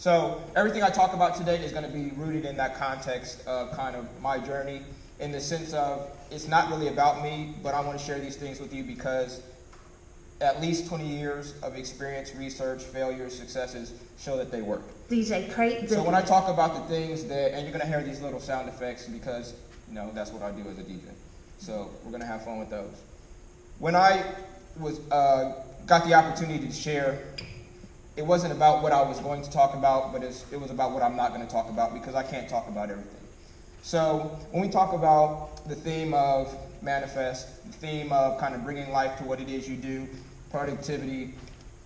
So everything I talk about today is going to be rooted in that context of kind of my journey, in the sense of it's not really about me, but I want to share these things with you because at least 20 years of experience, research, failures, successes show that they work. DJ Crate. So when I talk about the things that, and you're going to hear these little sound effects because, you know, that's what I do as a DJ. So we're going to have fun with those. When I was got the opportunity to share, it wasn't about what I was going to talk about, but it was about what I'm not going to talk about because I can't talk about everything. So when we talk about the theme of manifest, the theme of kind of bringing life to what it is you do, productivity,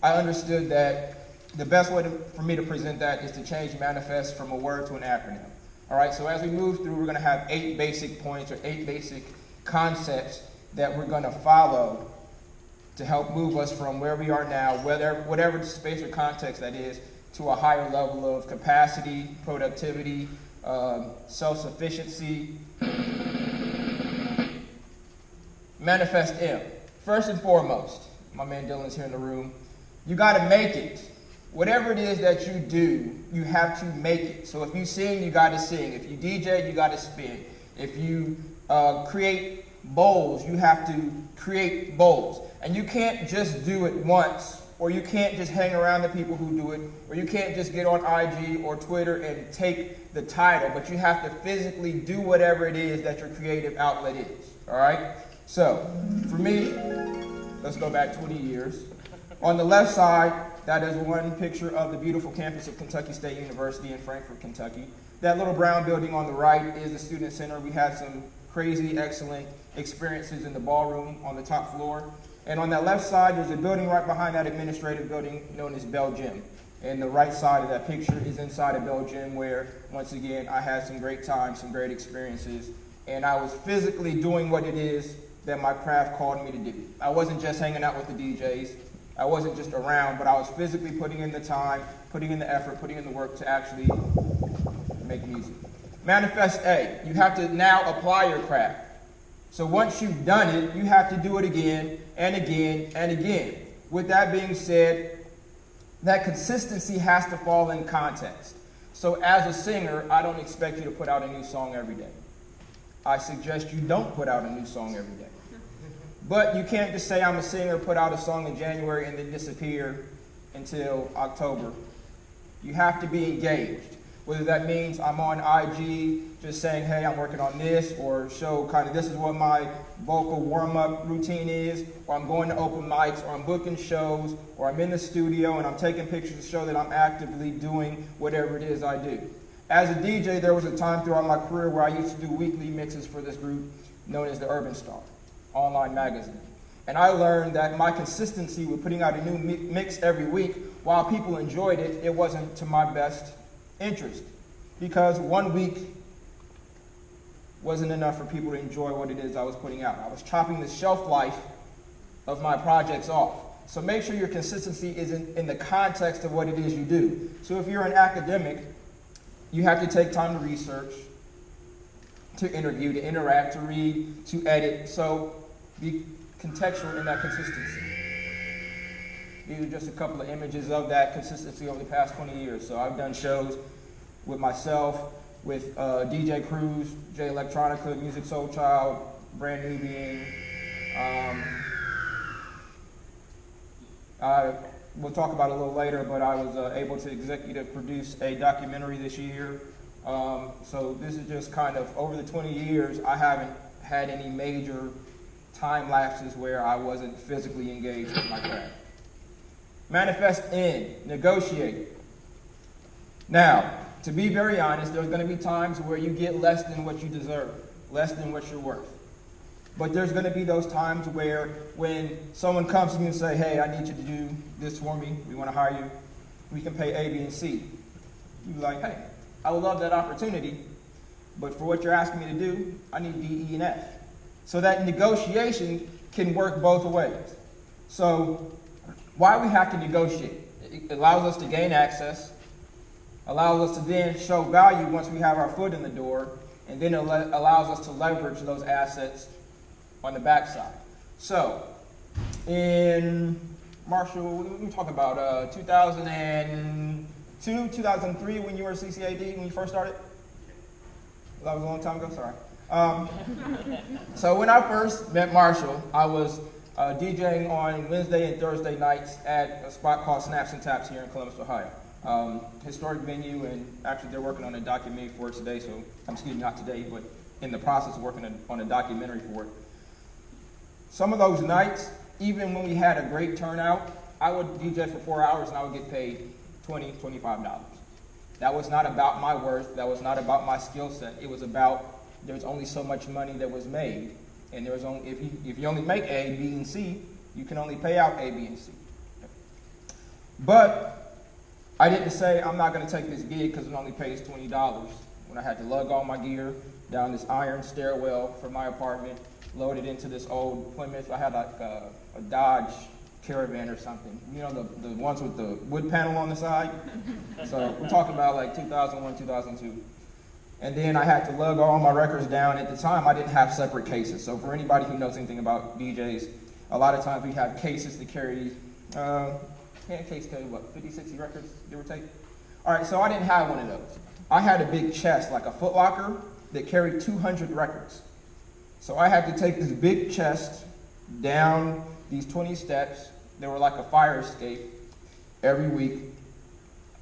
I understood that the best way for me to present that is to change manifest from a word to an acronym. All right, so as we move through, we're going to have 8 basic points or 8 basic concepts that we're going to follow to help move us from where we are now, whatever the space or context that is, to a higher level of capacity, productivity, self-sufficiency. Manifest M. First and foremost, my man Dylan's here in the room, you got to make it. Whatever it is that you do, you have to make it. So if you sing, you got to sing. If you DJ, you got to spin. If you create bowls, you have to create bowls. And you can't just do it once, or you can't just hang around the people who do it, or you can't just get on IG or Twitter and take the title, but you have to physically do whatever it is that your creative outlet is. All right? So, for me, let's go back 20 years. On the left side, that is one picture of the beautiful campus of Kentucky State University in Frankfort, Kentucky. That little brown building on the right is the student center. We had some crazy, excellent experiences in the ballroom on the top floor. And on that left side, there's a building right behind that administrative building known as Bell Gym. And the right side of that picture is inside of Bell Gym where, once again, I had some great times, some great experiences. And I was physically doing what it is that my craft called me to do. I wasn't just hanging out with the DJs. I wasn't just around, but I was physically putting in the time, putting in the effort, putting in the work to actually make music. Manifest A, you have to now apply your craft. So once you've done it, you have to do it again and again and again. With that being said, that consistency has to fall in context. So as a singer, I don't expect you to put out a new song every day. I suggest you don't put out a new song every day. But you can't just say I'm a singer, put out a song in January, and then disappear until October. You have to be engaged. Whether that means I'm on IG just saying, hey, I'm working on this, or show kind of this is what my vocal warm-up routine is, or I'm going to open mics, or I'm booking shows, or I'm in the studio and I'm taking pictures to show that I'm actively doing whatever it is I do. As a DJ, there was a time throughout my career where I used to do weekly mixes for this group known as the Urban Star online magazine. And I learned that my consistency with putting out a new mix every week, while people enjoyed it, it wasn't to my best interest, because one week wasn't enough for people to enjoy what it is I was putting out. I was chopping the shelf life of my projects off. So make sure your consistency is in the context of what it is you do. So if you're an academic, you have to take time to research, to interview, to interact, to read, to edit. So be contextual in that consistency. These are just a couple of images of that consistency over the past 20 years. So I've done shows with myself, with DJ Cruz, J Electronica, Music Soul Child, Brand New Being. We'll talk about it a little later, but I was able to executive produce a documentary this year. So this is just kind of, over the 20 years, I haven't had any major time lapses where I wasn't physically engaged with my craft. Manifest N, negotiate. Now, to be very honest, there's going to be times where you get less than what you deserve, less than what you're worth. But there's going to be those times where when someone comes to you and say, hey, I need you to do this for me, we want to hire you, we can pay A, B, and C. You're like, hey, I would love that opportunity, but for what you're asking me to do, I need D, E, and F. So that negotiation can work both ways. So why we have to negotiate? It allows us to gain access, allows us to then show value once we have our foot in the door, and then it allows us to leverage those assets on the backside. So, in Marshall, we talk about 2010, 2003 when you were CCAD, when you first started? That was a long time ago, sorry. So when I first met Marshall, I was DJing on Wednesday and Thursday nights at a spot called Snaps and Taps here in Columbus, Ohio. Historic venue, and actually they're working on a documentary for it today, so, excuse me, not today, but in the process of working on a documentary for it. Some of those nights, even when we had a great turnout, I would DJ for 4 hours and I would get paid $20, $25. That was not about my worth, that was not about my skill set. It was about there's only so much money that was made, and there's only if you only make A, B, and C, you can only pay out A, B, and C. But I didn't say I'm not going to take this gig because it only pays $20 when I had to lug all my gear down this iron stairwell from my apartment, load it into this old Plymouth. I had like a Dodge Caravan or something. You know, the ones with the wood panel on the side? So we're talking about like 2001, 2002. And then I had to lug all my records down. At the time, I didn't have separate cases. So for anybody who knows anything about DJs, a lot of times we have cases to carry, case carry what, 50, 60 records, give or take? All right, so I didn't have one of those. I had a big chest, like a Foot Locker, that carried 200 records. So I had to take this big chest down these 20 steps. They were like a fire escape every week,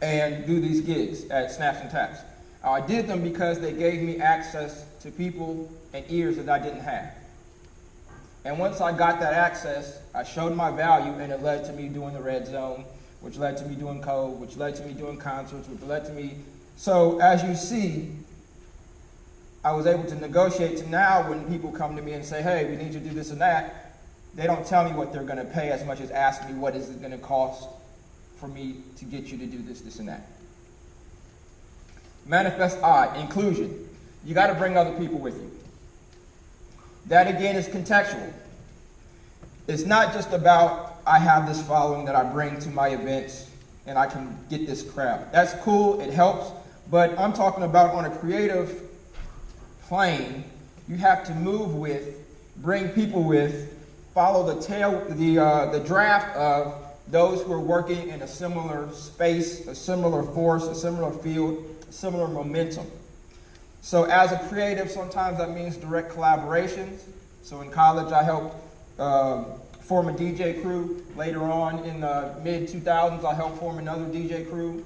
and do these gigs at Snaps and Taps. I did them because they gave me access to people and ears that I didn't have. And once I got that access, I showed my value, and it led to me doing the Red Zone, which led to me doing Code, which led to me doing concerts, which led to me. So as you see, I was able to negotiate to now when people come to me and say, hey, we need you to do this and that, they don't tell me what they're going to pay as much as ask me what is it going to cost for me to get you to do this, this, and that. Manifest I, inclusion. You got to bring other people with you. That again is contextual. It's not just about I have this following that I bring to my events and I can get this crowd. That's cool, it helps, but I'm talking about on a creative plane, you have to move with, bring people with, follow the draft of those who are working in a similar space, a similar force, a similar field, a similar momentum. So as a creative, sometimes that means direct collaborations. So in college, I helped form a DJ crew. Later on in the mid-2000s, I helped form another DJ crew.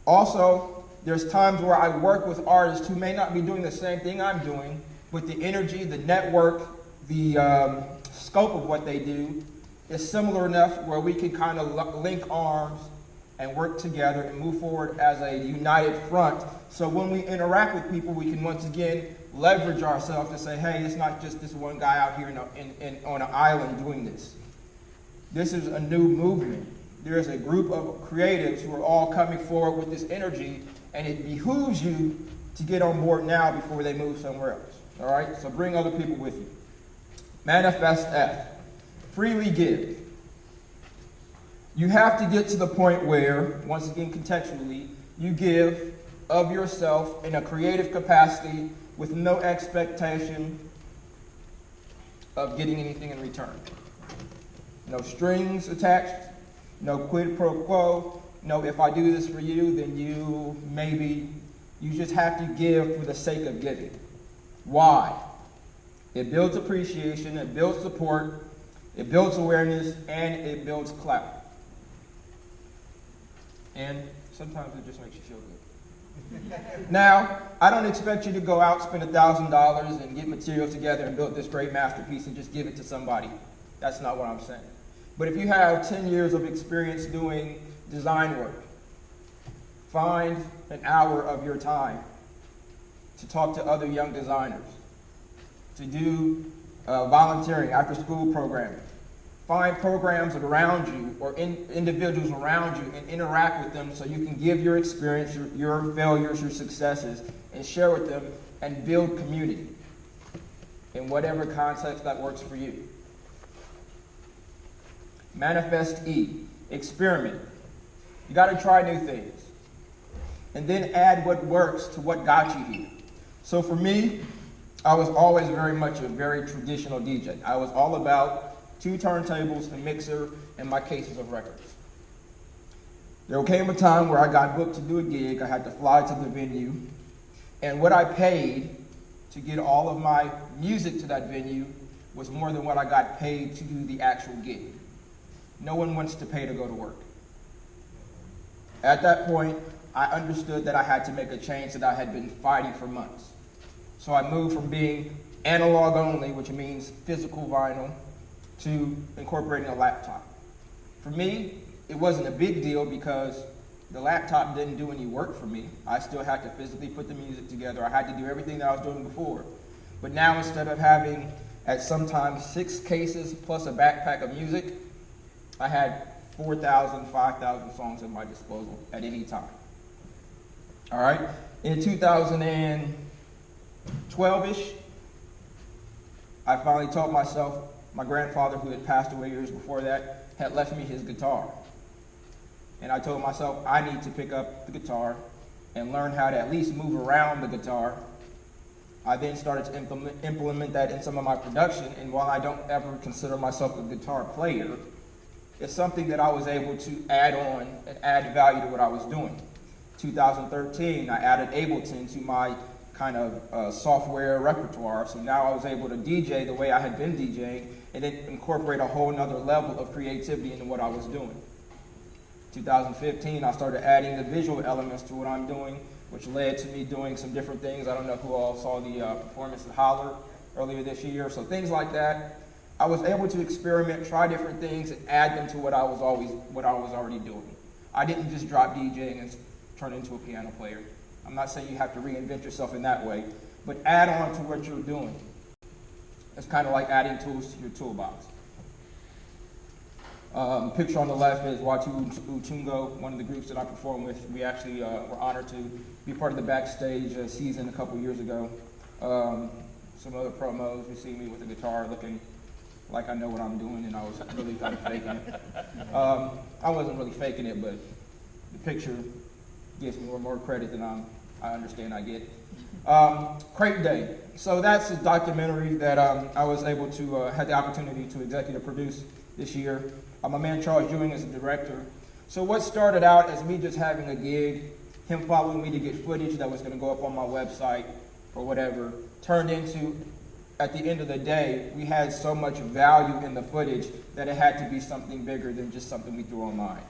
Also, there's times where I work with artists who may not be doing the same thing I'm doing, but the energy, the network, the scope of what they do is similar enough where we can kind of link arms and work together and move forward as a united front. So when we interact with people, we can once again leverage ourselves to say, hey, it's not just this one guy out here on an island doing this. This is a new movement. There's a group of creatives who are all coming forward with this energy, and it behooves you to get on board now before they move somewhere else. All right? So bring other people with you. Manifest F. Freely give. You have to get to the point where, once again contextually, you give of yourself in a creative capacity with no expectation of getting anything in return. No strings attached, no quid pro quo, no if I do this for you, then you maybe, you just have to give for the sake of giving. Why? It builds appreciation, it builds support, it builds awareness, and it builds clout. And sometimes it just makes you feel good. Now, I don't expect you to go out, spend $1,000 and get materials together and build this great masterpiece and just give it to somebody. That's not what I'm saying. But if you have 10 years of experience doing design work, find an hour of your time to talk to other young designers, to do volunteering, after-school programming. Find programs around you or individuals around you and interact with them so you can give your experience, your failures, your successes, and share with them and build community in whatever context that works for you. Manifest E. Experiment. You got to try new things. And then add what works to what got you here. So for me, I was always very much a very traditional DJ. I was all about 2 turntables, a mixer, and my cases of records. There came a time where I got booked to do a gig. I had to fly to the venue, and what I paid to get all of my music to that venue was more than what I got paid to do the actual gig. No one wants to pay to go to work. At that point, I understood that I had to make a change that I had been fighting for months. So I moved from being analog only, which means physical vinyl, to incorporating a laptop. For me, it wasn't a big deal because the laptop didn't do any work for me. I still had to physically put the music together. I had to do everything that I was doing before. But now, instead of having, at sometimes 6 cases plus a backpack of music, I had 4,000, 5,000 songs at my disposal at any time. All right? In 2012-ish, I finally told myself, my grandfather, who had passed away years before that, had left me his guitar. And I told myself, I need to pick up the guitar and learn how to at least move around the guitar. I then started to implement that in some of my production, and while I don't ever consider myself a guitar player, it's something that I was able to add on and add value to what I was doing. 2013, I added Ableton to my kind of software repertoire, so now I was able to DJ the way I had been DJing and then incorporate a whole nother level of creativity into what I was doing. 2015, I started adding the visual elements to what I'm doing, which led to me doing some different things. I don't know who all saw the performance at Holler earlier this year, so things like that. I was able to experiment, try different things, and add them to what I was already doing. I didn't just drop DJing and turn into a piano player. I'm not saying you have to reinvent yourself in that way, but add on to what you're doing. It's kind of like adding tools to your toolbox. Picture on the left is Watu Utungo, one of the groups that I perform with. We actually were honored to be part of the backstage season a couple years ago. Some other promos, you see me with a guitar looking like I know what I'm doing, and I was really kind of faking it. I wasn't really faking it, but the picture gives me more credit than I understand I get. Crate Day. So that's a documentary that I was able to, had the opportunity to executive produce this year. My man Charles Ewing is the director. So what started out as me just having a gig, him following me to get footage that was going to go up on my website or whatever, turned into, at the end of the day, we had so much value in the footage that it had to be something bigger than just something we threw online.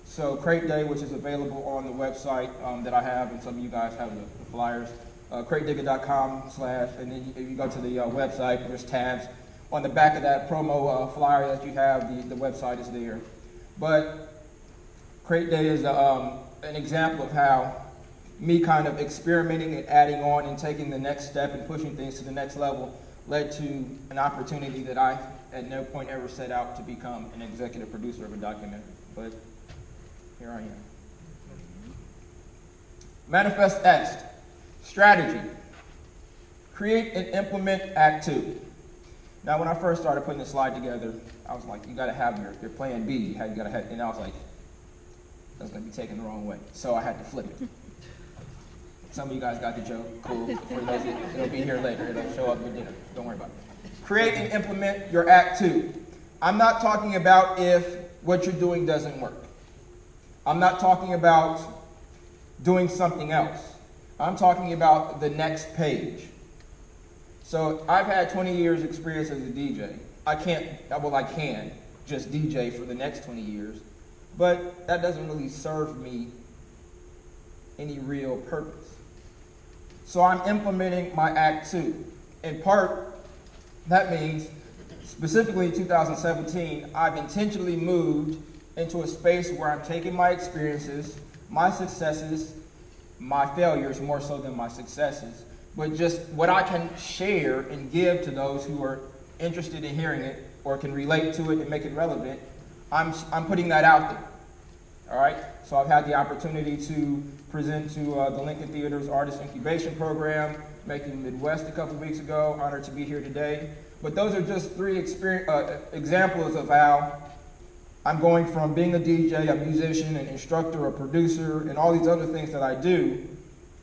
So Crate Day, which is available on the website that I have, and some of you guys have the flyers, cratedigger.com/ and then if you go to the website, there's tabs. On the back of that promo flyer that you have, the website is there. But Crate Day is an example of how me kind of experimenting and adding on and taking the next step and pushing things to the next level led to an opportunity that I at no point ever set out to become an executive producer of a documentary. But here I am. M.A.N.I.F.E.S.T. Strategy. Create and implement Act 2. Now, when I first started putting this slide together, I was like, you got to have your plan B. You got to have, and I was like, that's going to be taken the wrong way. So I had to flip it. Some of you guys got the joke. Cool. For those of you, it'll be here later. It'll show up at dinner. Don't worry about it. Create and implement your Act 2. I'm not talking about if what you're doing doesn't work. I'm not talking about doing something else. I'm talking about the next page. So I've had 20 years experience as a DJ. I can just DJ for the next 20 years, but that doesn't really serve me any real purpose. So I'm implementing my Act 2. In part, that means, specifically in 2017, I've intentionally moved into a space where I'm taking my experiences, my successes, my failures more so than my successes, but just what I can share and give to those who are interested in hearing it or can relate to it and make it relevant. I'm putting that out there. All right? So I've had the opportunity to present to the Lincoln Theater's Artist Incubation Program, making M.A.N.I.F.E.S.T. a couple weeks ago. Honored to be here today. But those are just 3 examples of how I'm going from being a DJ, a musician, an instructor, a producer, and all these other things that I do.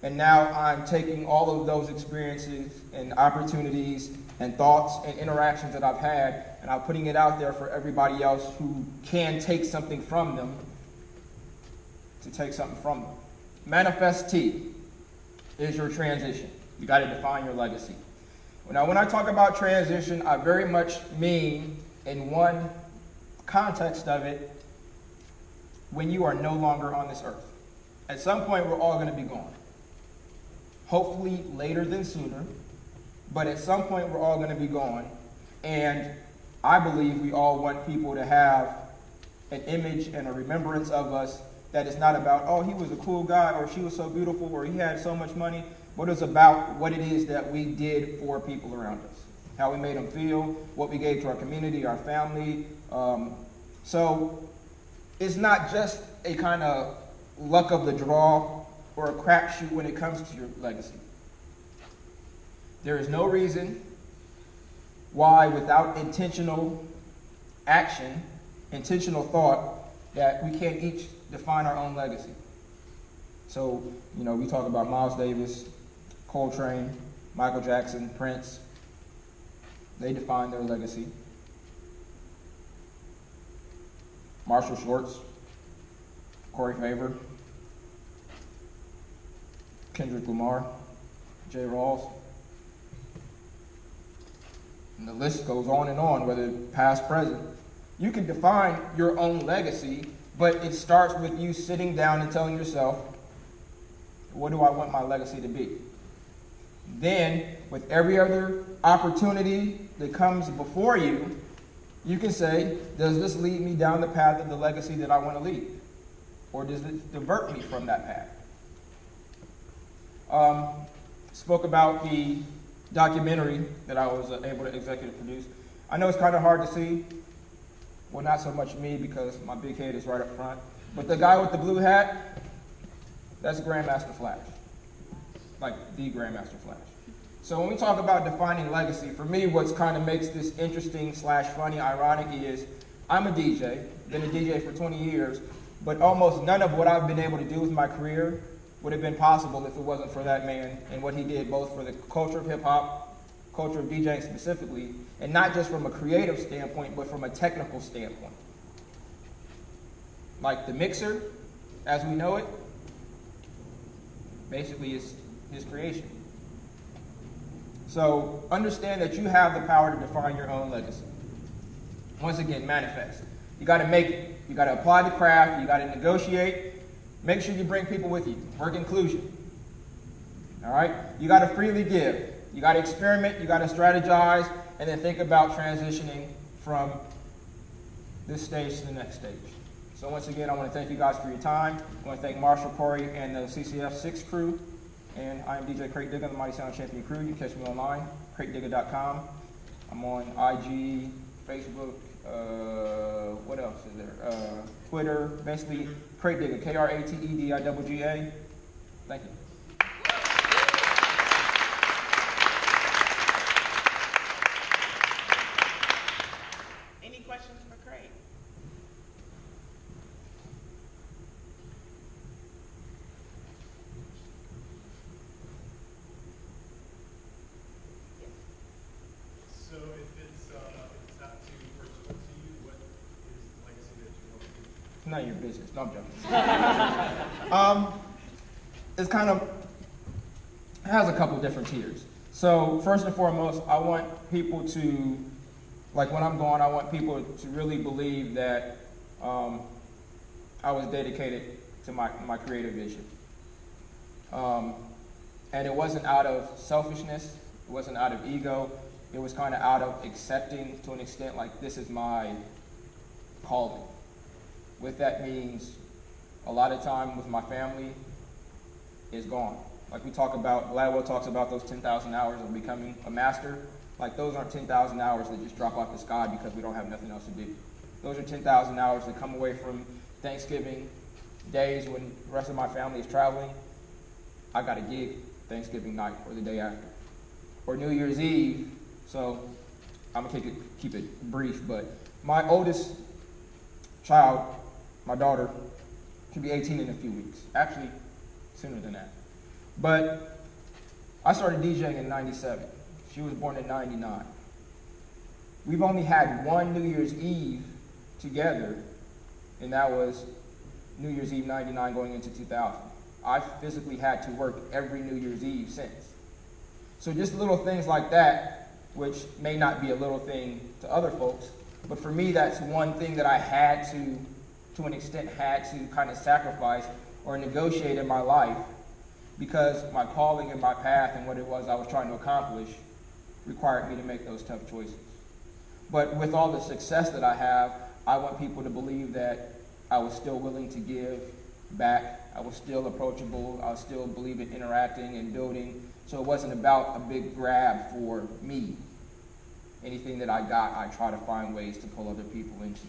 And now I'm taking all of those experiences and opportunities and thoughts and interactions that I've had, and I'm putting it out there for everybody else who can take something from them to take something from them. Manifest-T is your transition. You got to define your legacy. Now, when I talk about transition, I very much mean, in one context of it, when you are no longer on this earth. At some point, we're all going to be gone. Hopefully later than sooner, but at some point, we're all going to be gone. And I believe we all want people to have an image and a remembrance of us that is not about, oh, he was a cool guy, or she was so beautiful, or he had so much money, but it's about what it is that we did for people around us, how we made them feel, what we gave to our community, our family. So it's not just a kind of luck of the draw or a crapshoot when it comes to your legacy. There is no reason why, without intentional action, intentional thought, that we can't each define our own legacy. So, we talk about Miles Davis, Coltrane, Michael Jackson, Prince. They define their legacy. Marshall Shorts, Corey Favor, Kendrick Lamar, Jay Rawls. And the list goes on, whether past, present. You can define your own legacy, but it starts with you sitting down and telling yourself, what do I want my legacy to be? Then, with every other opportunity that comes before you, you can say, does this lead me down the path of the legacy that I want to lead? Or does it divert me from that path? Spoke about the documentary that I was able to executive produce. I know it's kind of hard to see. Well, not so much me because my big head is right up front. But the guy with the blue hat, that's Grandmaster Flash. Like the Grandmaster Flash. So when we talk about defining legacy, for me what's kind of makes this interesting / funny, ironic is I'm a DJ, been a DJ for 20 years, but almost none of what I've been able to do with my career would have been possible if it wasn't for that man and what he did both for the culture of hip-hop, culture of DJing specifically, and not just from a creative standpoint, but from a technical standpoint. Like the mixer, as we know it, basically is his creation. So understand that you have the power to define your own legacy. Once again, manifest. You got to make it. You got to apply the craft. You got to negotiate. Make sure you bring people with you. Work inclusion. All right? You got to freely give. You got to experiment. You got to strategize. And then think about transitioning from this stage to the next stage. So once again, I want to thank you guys for your time. I want to thank Marshall, Corey, and the CCF 6 crew. And I'm DJ Crate Digger, the Mighty Sound Champion crew. You can catch me online, cratedigger.com. I'm on IG, Facebook, what else is there? Twitter, basically Crate Digger, KRATEDIGGA. Thank you. Any questions for Craig? So if it's not too personal to you, what is the legacy that you want to leave? It's none of your business. No, I'm joking. It's kind of, it has a couple different tiers. So first and foremost, I want people to, like when I'm gone, I want people to really believe that I was dedicated to my creative vision. And it wasn't out of selfishness, it wasn't out of ego, it was kind of out of accepting to an extent like this is my calling. With that means a lot of time with my family is gone. Like we talk about, Gladwell talks about those 10,000 hours of becoming a master. Like those aren't 10,000 hours that just drop off the sky because we don't have nothing else to do. Those are 10,000 hours that come away from Thanksgiving days when the rest of my family is traveling. I got a gig Thanksgiving night or the day after. Or New Year's Eve, so I'm gonna keep it brief, but my oldest child, my daughter, should be 18 in a few weeks. Actually, sooner than that. But I started DJing in 97. She was born in 99. We've only had one New Year's Eve together, and that was New Year's Eve 99 going into 2000. I physically had to work every New Year's Eve since. So just little things like that, which may not be a little thing to other folks, but for me, that's one thing that I had to an extent, had to kind of sacrifice or negotiate in my life, because my calling and my path and what it was I was trying to accomplish required me to make those tough choices. But with all the success that I have, I want people to believe that I was still willing to give back. I was still approachable. I still believe in interacting and building. So it wasn't about a big grab for me. Anything that I got, I try to find ways to pull other people into.